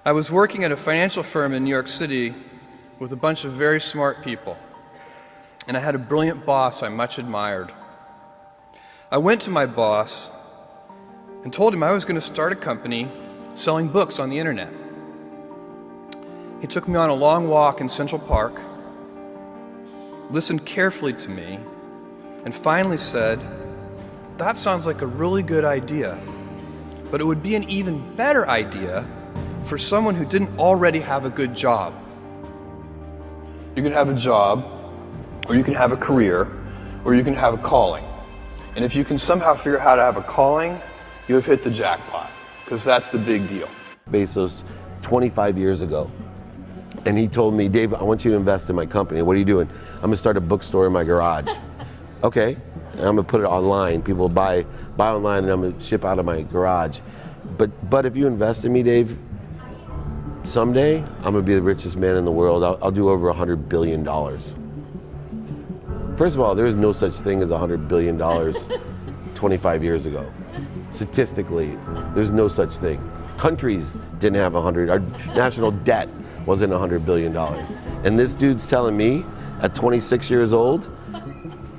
I was working at a financial firm in New York City with a bunch of very smart people, and I had a brilliant boss I much admired. I went to my boss and told him I was going to start a company selling books on the internet. He took me on a long walk in Central Park, listened carefully to me, and finally said, "That sounds like a really good idea, but it would be an even better idea for someone who didn't already have a good job." You can have a job, or you can have a career, or you can have a calling. And if you can somehow figure out how to have a calling, you have hit the jackpot, because that's the big deal. Bezos 25 years ago. And he told me, "Dave, I want you to invest in my company." "What are you doing?" "I'm gonna start a bookstore in my garage." "Okay, and I'm gonna put it online. People buy online and I'm gonna ship out of my garage. But if you invest in me, Dave, someday I'm gonna be the richest man in the world. I'll do over $100 billion. First of all, there is no such thing as $100 billion 25 years ago. Statistically, there's no such thing. Countries didn't have 100, our national debt wasn't $100 billion. And this dude's telling me at 26 years old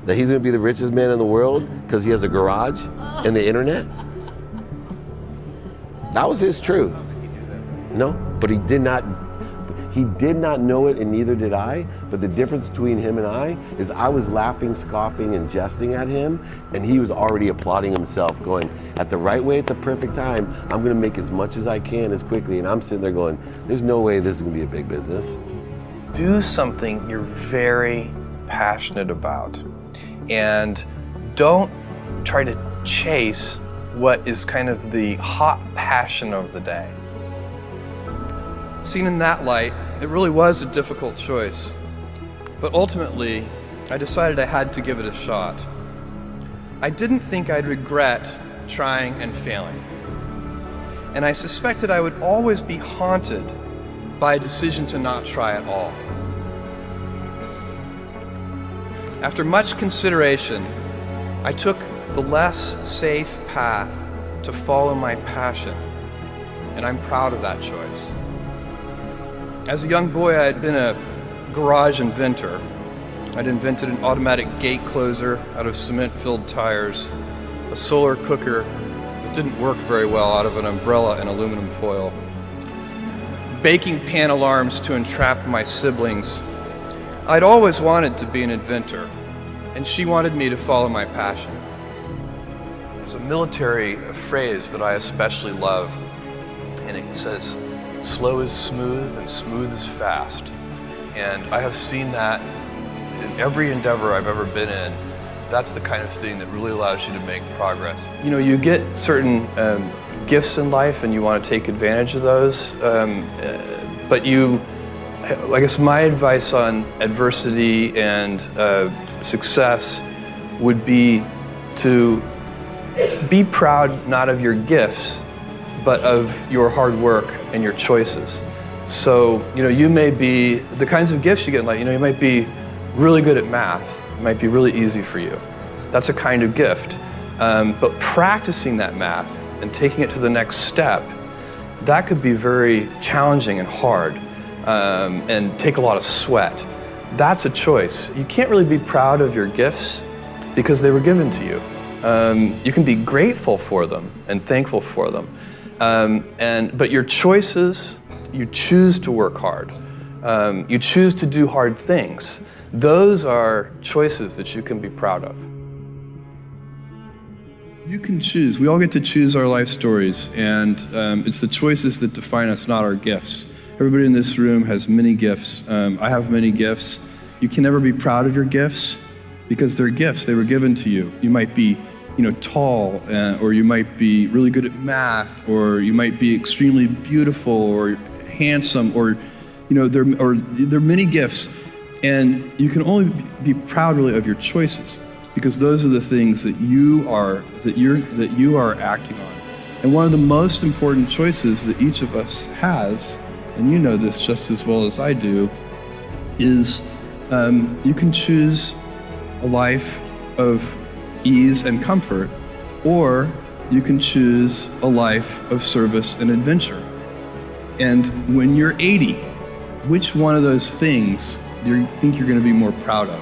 that he's gonna be the richest man in the world because he has a garage and the internet? That was his truth. No, but he did not know it, and neither did I. But the difference between him and I is I was laughing, scoffing, and jesting at him, and he was already applauding himself, going, at the right way, at the perfect time, I'm gonna make as much as I can as quickly. And I'm sitting there going, there's no way this is gonna be a big business. Do something you're very passionate about, and don't try to chase what is kind of the hot passion of the day. Seen in that light, it really was a difficult choice, but ultimately, I decided I had to give it a shot. I didn't think I'd regret trying and failing, and I suspected I would always be haunted by a decision to not try at all. After much consideration, I took the less safe path to follow my passion, and I'm proud of that choice. As a young boy, I had been a garage inventor. I'd invented an automatic gate closer out of cement-filled tires, a solar cooker that didn't work very well out of an umbrella and aluminum foil, baking pan alarms to entrap my siblings. I'd always wanted to be an inventor, and she wanted me to follow my passion. There's a military phrase that I especially love, and it says, "Slow is smooth and smooth is fast." And I have seen that in every endeavor I've ever been in. That's the kind of thing that really allows you to make progress. You know, you get certain gifts in life and you want to take advantage of those, but I guess my advice on adversity and success would be to be proud not of your gifts, but of your hard work and your choices. So, you may be, the kinds of gifts you get in life, you might be really good at math. It might be really easy for you. That's a kind of gift. But practicing that math and taking it to the next step, that could be very challenging and hard and take a lot of sweat. That's a choice. You can't really be proud of your gifts because they were given to you. You can be grateful for them and thankful for them. But your choices, you choose to work hard. You choose to do hard things. Those are choices that you can be proud of. You can choose. We all get to choose our life stories, and it's the choices that define us, not our gifts. Everybody in this room has many gifts. I have many gifts. You can never be proud of your gifts because they're gifts. They were given to you. You might be tall, or you might be really good at math, or you might be extremely beautiful or handsome, or there are many gifts, and you can only be proud really of your choices because those are the things that you are acting on. And one of the most important choices that each of us has, and you know this just as well as I do, is you can choose a life of ease and comfort, or you can choose a life of service and adventure. And when you're 80, which one of those things do you think you're going to be more proud of?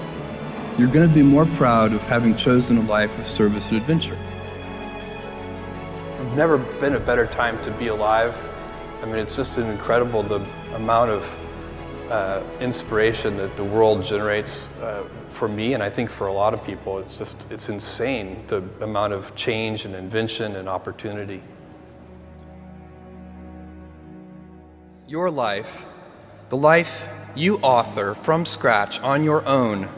You're going to be more proud of having chosen a life of service and adventure. There's never been a better time to be alive. I mean, it's just incredible the amount of inspiration that the world generates for me, and I think for a lot of people. It's insane, the amount of change and invention and opportunity. Your life, the life you author from scratch on your own,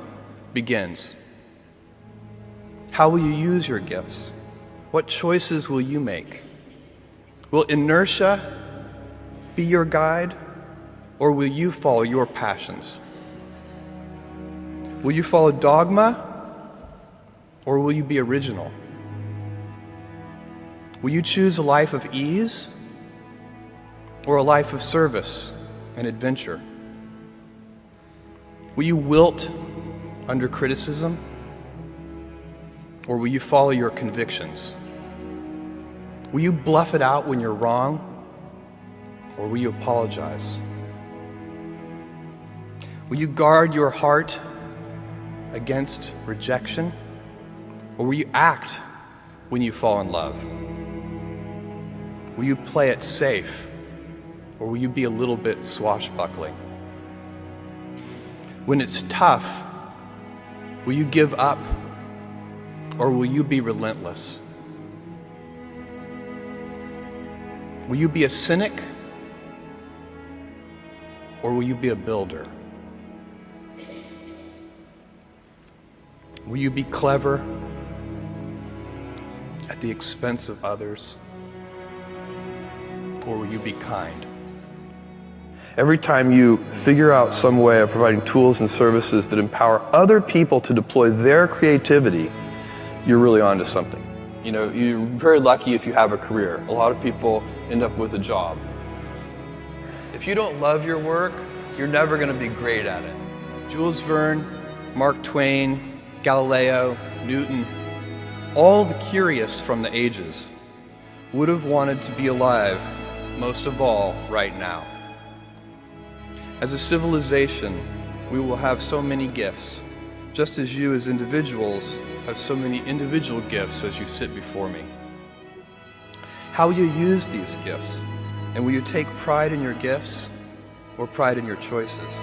begins. How will you use your gifts? What choices will you make? Will inertia be your guide, or will you follow your passions? Will you follow dogma, or will you be original? Will you choose a life of ease, or a life of service and adventure? Will you wilt under criticism, or will you follow your convictions? Will you bluff it out when you're wrong, or will you apologize? Will you guard your heart against rejection, or will you act when you fall in love? Will you play it safe, or will you be a little bit swashbuckling? When it's tough, will you give up, or will you be relentless? Will you be a cynic, or will you be a builder? Will you be clever at the expense of others, or will you be kind? Every time you figure out some way of providing tools and services that empower other people to deploy their creativity, you're really onto something. You know, you're very lucky if you have a career. A lot of people end up with a job. If you don't love your work, you're never going to be great at it. Jules Verne, Mark Twain, Galileo, Newton, all the curious from the ages would have wanted to be alive, most of all, right now. As a civilization, we will have so many gifts, just as you as individuals have so many individual gifts as you sit before me. How will you use these gifts? And will you take pride in your gifts or pride in your choices?